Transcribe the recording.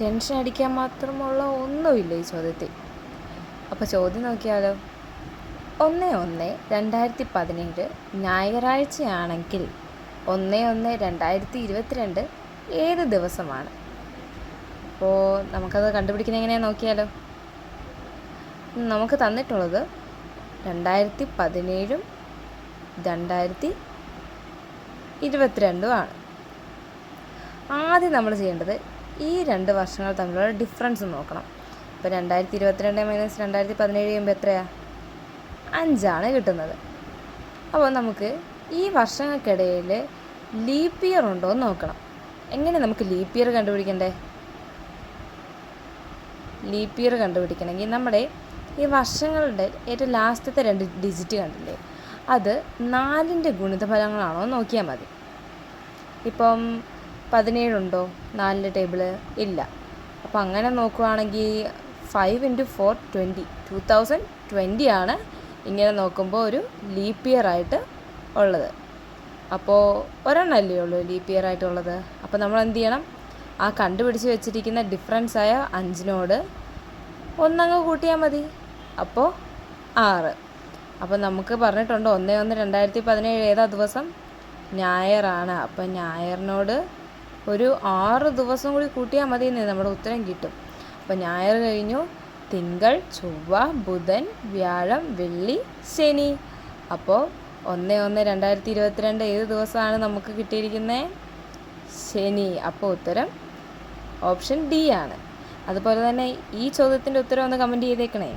Tension അടിക്കാൻ മാത്രമുള്ള ഒന്നുമില്ല ഈ ചോദ്യത്തിൽ. അപ്പോൾ ചോദ്യം നോക്കിയാലോ. 1/1/2017 ഞായറാഴ്ചയാണെങ്കിൽ 1/1/2022 ഏത് ദിവസമാണ്? അപ്പോൾ നമുക്കത് കണ്ടുപിടിക്കുന്നത് എങ്ങനെയാണെന്ന് നോക്കിയാലോ. നമുക്ക് തന്നിട്ടുള്ളത് 2017 2022 ആണ്. ആദ്യം നമ്മൾ ചെയ്യേണ്ടത് ഈ 2 വർഷങ്ങൾ തമ്മിലുള്ള ഡിഫറൻസ് നോക്കണം. ഇപ്പോൾ 2022 - 2017 ചെയ്യുമ്പോൾ എത്രയാണ്? 5 കിട്ടുന്നത്. അപ്പോൾ നമുക്ക് ഈ വർഷങ്ങൾക്കിടയിൽ ലീപ്പ് ഇയർ ഉണ്ടോ എന്ന് നോക്കണം. എങ്ങനെ നമുക്ക് ലീപ്പ് ഇയർ കണ്ടുപിടിക്കണ്ടേ? ലീപ്പ് ഇയർ കണ്ടുപിടിക്കണമെങ്കിൽ നമ്മുടെ ഈ വർഷങ്ങളുടെ ഏറ്റവും ലാസ്റ്റത്തെ 2 ഡിജിറ്റ് കണ്ടില്ലേ, അത് 4ൻ്റെ ഗുണിതഫലങ്ങളാണോ നോക്കിയാൽ മതി. ഇപ്പം 17 ഉണ്ടോ 4ൻ്റെ ടേബിള്? ഇല്ല. അപ്പോൾ അങ്ങനെ നോക്കുകയാണെങ്കിൽ 5 × 4 2020 ആണ് ഇങ്ങനെ നോക്കുമ്പോൾ ഒരു ലീപ്പ് ഇയർ ആയിട്ട് ഉള്ളത്. അപ്പോൾ ഒരെണ്ണമല്ലേ ഉള്ളൂ ലീപ്പ് ഇയർ ആയിട്ടുള്ളത്. അപ്പോൾ നമ്മൾ എന്ത് ചെയ്യണം? ആ കണ്ടുപിടിച്ച് വെച്ചിരിക്കുന്ന ഡിഫറൻസായ 5നോട് 1 കൂട്ടിയാൽ മതി. അപ്പോൾ 6. അപ്പോൾ നമുക്ക് പറഞ്ഞിട്ടുണ്ട് 1/1/2017 ഏതാ ദിവസം? ഞായറാണ്. അപ്പോൾ ഞായറിനോട് ഒരു 6 ദിവസം കൂടി കൂട്ടിയാൽ മതി എന്ന് നമ്മുടെ ഉത്തരം കിട്ടും. അപ്പോൾ ഞായർ കഴിഞ്ഞു തിങ്കൾ, ചൊവ്വ, ബുധൻ, വ്യാഴം, വെള്ളി, ശനി. അപ്പോൾ 1/1/2022 ഏത് ദിവസമാണ് നമുക്ക് കിട്ടിയിരിക്കുന്നത്? ശനി. അപ്പോൾ ഉത്തരം ഓപ്ഷൻ ഡി ആണ്. അതുപോലെ തന്നെ ഈ ചോദ്യത്തിൻ്റെ ഉത്തരം ഒന്ന് കമൻറ്റ് ചെയ്തേക്കണേ.